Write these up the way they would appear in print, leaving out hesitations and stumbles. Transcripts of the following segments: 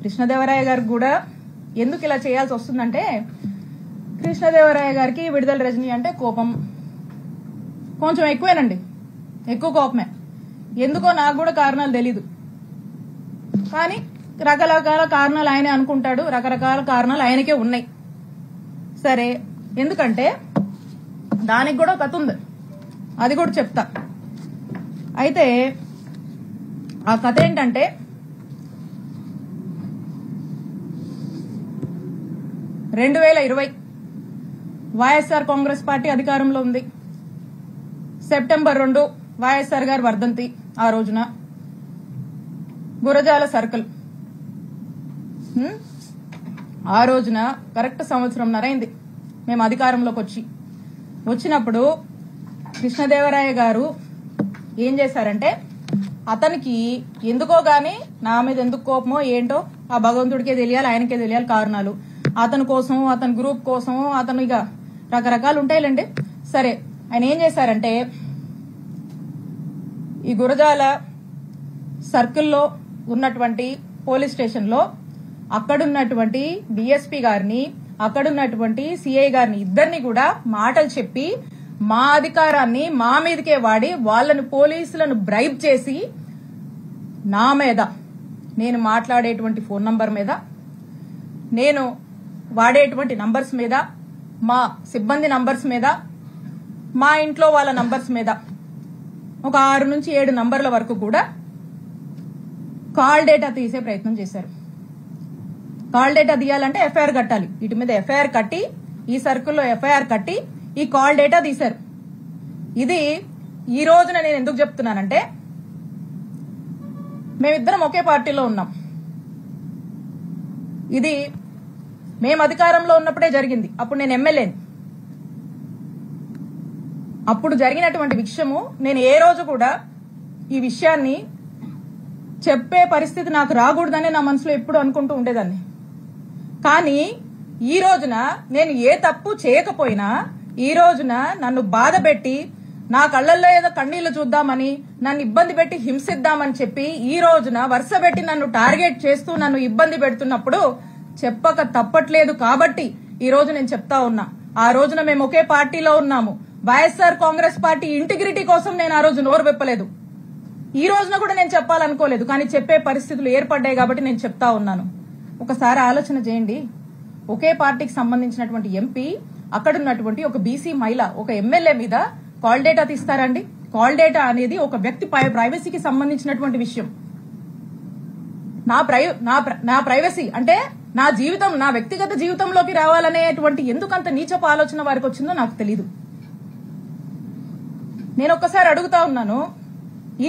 కృష్ణదేవరాయ గారికి కూడా ఎందుకు ఇలా చేయాల్సి వస్తుందంటే, కృష్ణదేవరాయ గారికి విడుదల రజనీ అంటే కోపం కొంచెం ఎక్కువేనండి, ఎక్కువ కోపమే. ఎందుకో నాకు కూడా కారణాలు తెలీదు, కానీ రకరకాల కారణాలు ఆయనే అనుకుంటాడు, రకరకాల కారణాలు ఆయనకే ఉన్నాయి. సరే, ఎందుకంటే దానికి కూడా కథ ఉంది, అది కూడా చెప్తా. అయితే ఆ కథ ఏంటంటే, వైఎస్ఆర్ కాంగ్రెస్ పార్టీ అధికారంలో ఉంది. సెప్టెంబర్ 2 వైఎస్ఆర్ గారి వర్ధంతి. ఆ రోజున గురజాల సర్కిల్, ఆ రోజున కరెక్ట్ సంవత్సరంన్నర అయింది మేము అధికారంలోకి వచ్చినప్పుడు కృష్ణదేవరాయ గారు ఏం చేశారంటే, అతనికి ఎందుకో గాని నా మీద ఎందుకు కోపమో ఏంటో ఆ భగవంతుడికే తెలియాలి, ఆయనకే తెలియాలి కారణాలు. అతని కోసం, అతని గ్రూప్ కోసం, అతను ఇక రకరకాలు ఉంటాయిలేండి. సరే, ఆయన ఏం చేశారంటే, ఈ గురజాల సర్కిల్లో ఉన్నటువంటి పోలీస్ స్టేషన్ లో అక్కడున్నటువంటి డిఎస్పీ గారిని, అక్కడున్నటువంటి సిఐ గారిని, ఇద్దరిని కూడా మాటలు చెప్పి మా అధికారాన్ని మా మీదకే వాడి వాళ్ళని, పోలీసులను బ్రైబ్ చేసి నా మీద, నేను మాట్లాడేటువంటి ఫోన్ నంబర్ మీద, నేను వాడేటువంటి నంబర్స్ మీద, మా సిబ్బంది నంబర్స్ మీద, మా ఇంట్లో వాళ్ళ నంబర్స్ మీద ఒక 6 నుంచి 7 నంబర్ల వరకు కూడా కాల్ డేటా తీసే ప్రయత్నం చేశారు. కాల్ డేటా తీయాలంటే ఎఫ్ఐఆర్ కట్టాలి. వీటి మీద ఎఫ్ఐఆర్ కట్టి, ఈ సర్కిల్లో ఎఫ్ఐఆర్ కట్టి ఈ కాల్ డేటా తీశారు. ఇది ఈ రోజున నేను ఎందుకు చెప్తున్నానంటే, మేమిద్దరం ఒకే పార్టీలో ఉన్నాం. ఇది మేము అధికారంలో ఉన్నప్పుడే జరిగింది. అప్పుడు నేను ఎమ్మెల్యేని. అప్పుడు జరిగినటువంటి విషయము నేను ఏ రోజు కూడా ఈ విషయాన్ని చెప్పే పరిస్థితి నాకు రాకూడదని నా మనసులో ఎప్పుడు అనుకుంటూ ఉండేదాన్ని. కానీ ఈ రోజున నేను ఏ తప్పు చేయకపోయినా, ఈ రోజున నన్ను బాధ పెట్టి, నా కళ్లల్లో ఏదో కన్నీళ్లు చూద్దామని, నన్ను ఇబ్బంది పెట్టి హింసిద్దామని చెప్పి ఈ రోజున వరుస పెట్టి నన్ను టార్గెట్ చేస్తూ నన్ను ఇబ్బంది పెడుతున్నప్పుడు చెప్పక తప్పట్లేదు. కాబట్టి ఈ రోజు నేను చెప్తా ఉన్నా, ఆ రోజున మేము ఒకే పార్టీలో ఉన్నాము. వైఎస్ఆర్ కాంగ్రెస్ పార్టీ ఇంటిగ్రిటీ కోసం నేను ఆ రోజు నోరు విప్పలేదు. ఈ రోజున కూడా నేను చెప్పాలనుకోలేదు, కానీ చెప్పే పరిస్థితులు ఏర్పడ్డాయి కాబట్టి నేను చెప్తా ఉన్నాను. ఒకసారి ఆలోచన చేయండి. ఒకే పార్టీకి సంబంధించినటువంటి ఎంపీ, అక్కడున్నటువంటి ఒక బీసీ మహిళ, ఒక ఎమ్మెల్యే మీద కాల్ డేటా తీస్తారండి? కాల్ డేటా అనేది ఒక వ్యక్తి ప్రైవసీకి సంబంధించినటువంటి విషయం. నా ప్రైవసీ అంటే నా జీవితం, నా వ్యక్తిగత జీవితంలోకి రావాలనేటువంటి ఎందుకంత నీచపు ఆలోచన వారికి వచ్చిందో నాకు తెలీదు. నేను ఒక్కసారి అడుగుతా ఉన్నాను, ఈ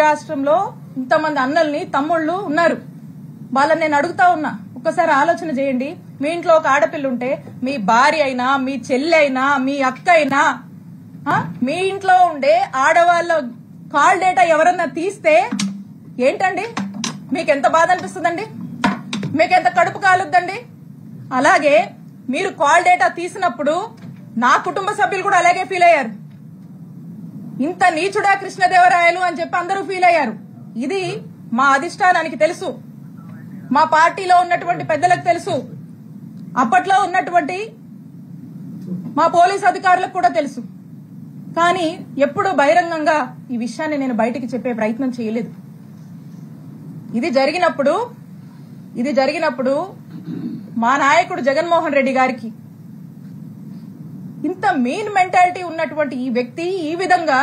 రాష్ట్రంలో ఇంతమంది అన్నల్ని, తమ్ముళ్ళు ఉన్నారు. వాళ్ళని నేను అడుగుతా ఉన్నా, ఒక్కసారి ఆలోచన చేయండి. మీ ఇంట్లో ఒక ఆడపిల్ల ఉంటే, మీ భార్య అయినా, మీ చెల్లి అయినా, మీ అక్క అయినా, మీ ఇంట్లో ఉండే ఆడవాళ్ళ కాల్ డేటా ఎవరన్నా తీస్తే ఏంటండి? మీకెంత బాధ అనిపిస్తుందండి? మీకెంత కడుపు కాలుద్దండి? అలాగే మీరు కాల్ డేటా తీసినప్పుడు నా కుటుంబ సభ్యులు కూడా అలాగే ఫీల్ అయ్యారు. ఇంత నీచుడా కృష్ణదేవరాయలు అని చెప్పి అందరూ ఫీల్ అయ్యారు. ఇది మా అధిష్టానానికి తెలుసు, మా పార్టీలో ఉన్నటువంటి పెద్దలకు తెలుసు, అప్పట్లో ఉన్నటువంటి మా పోలీస్ అధికారులకు కూడా తెలుసు. కానీ ఎప్పుడు బహిరంగంగా ఈ విషయాన్ని నేను బయటికి చెప్పే ప్రయత్నం చేయలేదు. ఇది జరిగినప్పుడు మా నాయకుడు జగన్మోహన్ రెడ్డి గారికి ఇంత మీన్ మెంటాలిటీ ఉన్నటువంటి ఈ వ్యక్తి ఈ విధంగా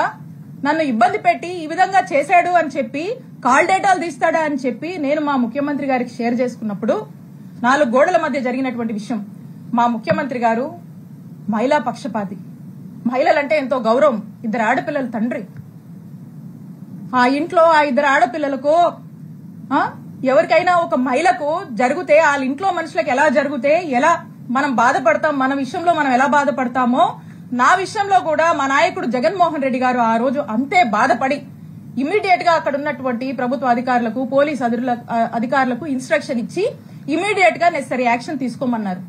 నన్ను ఇబ్బంది పెట్టి ఈ విధంగా చేశాడు అని చెప్పి, కాల్ డేటాలు తీస్తాడా అని చెప్పి నేను మా ముఖ్యమంత్రి గారికి షేర్ చేసుకున్నప్పుడు, 4 గోడల మధ్య జరిగినటువంటి విషయం. మా ముఖ్యమంత్రి గారు మహిళా పక్షపాతి, మహిళలంటే ఎంతో గౌరవం, 2 ఆడపిల్లల తండ్రి. ఆ ఇంట్లో ఆ 2 ఆడపిల్లలకు ఎవరికైనా ఒక మహిళకు జరిగితే, వాళ్ళ ఇంట్లో మనుషులకు ఎలా జరిగితే ఎలా మనం బాధపడతాం, మన విషయంలో మనం ఎలా బాధపడతామో, నా విషయంలో కూడా మా నాయకుడు జగన్మోహన్ రెడ్డి గారు ఆ రోజు అంతే బాధపడి ఇమీడియట్ గా అక్కడ ఉన్నటువంటి ప్రభుత్వ అధికారులకు, పోలీస్ అధికారులకు ఇన్స్ట్రక్షన్ ఇచ్చి ఇమీడియట్ గా నెసరీ యాక్షన్ తీసుకోమన్నారు.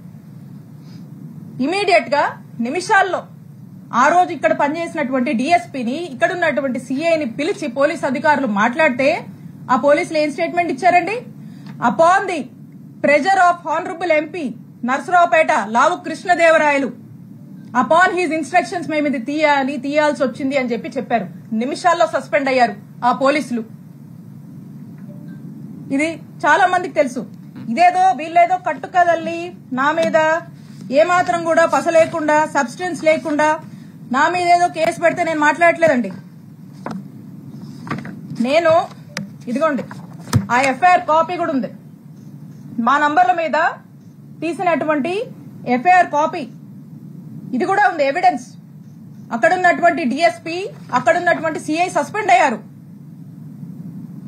ఇమీడియట్ గా నిమిషాల్లో ఆ రోజు ఇక్కడ పనిచేసినటువంటి డిఎస్పీని, ఇక్కడ ఉన్నటువంటి సిఐని పిలిచి పోలీస్ అధికారులు మాట్లాడితే ఆ పోలీసులు ఏం స్టేట్మెంట్ ఇచ్చారండి? Upon the pressure of honourable MP Narasaraopet Lavu Krishnadevarayalu, upon his instructions మేము ఇది తీయాల్సి వచ్చింది అని చెప్పారు. నిమిషాల్లో సస్పెండ్ అయ్యారు ఆ పోలీసులు. ఇది చాలా మందికి తెలుసు. ఇదేదో వీళ్ళేదో కట్టుకదల్లి నా మీద ఏమాత్రం కూడా పస లేకుండా, సబ్స్టెన్స్ లేకుండా నా మీద ఏదో కేసు పెడితే నేను మాట్లాడట్లేదండి. నేను ఇదిగోండి ఆ ఎఫ్ఐఆర్ కాపీ కూడా ఉంది. మా నంబర్ల మీద తీసినటువంటి ఎఫ్ఐఆర్ కాపీ ఇది కూడా ఉంది, ఎవిడెన్స్. అక్కడున్నటువంటి డిఎస్పీ, అక్కడున్నటువంటి సిఐ సస్పెండ్ అయ్యారు.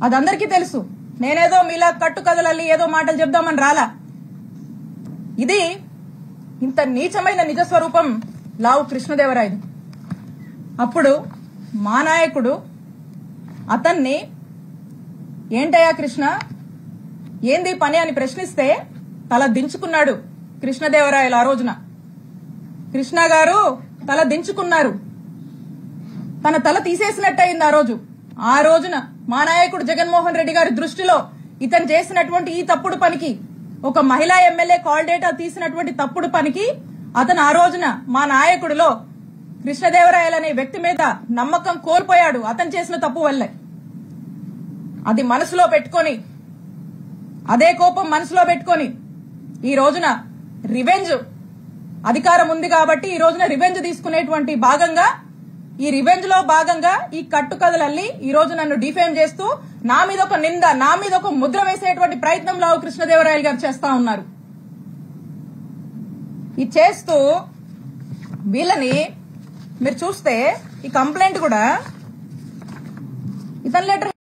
అది అందరికీ తెలుసు. నేనేదో మీలా కట్టు కదలల్లి ఏదో మాటలు చెప్దామని రాలా. ఇది ఇంత నీచమైన నిజస్వరూపం లావు కృష్ణదేవరాయలు. అప్పుడు మా నాయకుడు అతన్ని ఏంటయ్యా కృష్ణ, ఏంది పని అని ప్రశ్నిస్తే తల దించుకున్నాడు కృష్ణదేవరాయలు. ఆ రోజున కృష్ణ గారు తల దించుకున్నారు. తన తల తీసేసినట్టయింది ఆ రోజున. మా నాయకుడు జగన్మోహన్ రెడ్డి గారి దృష్టిలో ఇతను చేసినటువంటి ఈ తప్పుడు పనికి, ఒక మహిళా ఎమ్మెల్యే కాల్ డేటా తీసినటువంటి తప్పుడు పనికి అతను ఆ రోజున మా నాయకుడిలో కృష్ణదేవరాయలు అనే వ్యక్తి మీద నమ్మకం కోల్పోయాడు, అతను చేసిన తప్పు వల్లే. అది మనసులో పెట్టుకొని, అదే కోపం మనసులో పెట్టుకొని ఈ రోజున రివెంజ్, అధికారం ఉంది కాబట్టి ఈ రోజున రివెంజ్ తీసుకునేటువంటి భాగంగా, ఈ రివెంజ్ లో భాగంగా ఈ కట్టుకథలల్లి ఈ రోజు నన్ను డిఫేమ్ చేస్తూ నా మీద ఒక నింద, నా మీద ఒక ముద్ర వేసేటువంటి ప్రయత్నం లావు కృష్ణదేవరాయలు గారు చేస్తా ఉన్నారు. ఇది చేస్తూ వీళ్ళని మీరు చూస్తే ఈ కంప్లైంట్ కూడా ఇతని లెటర్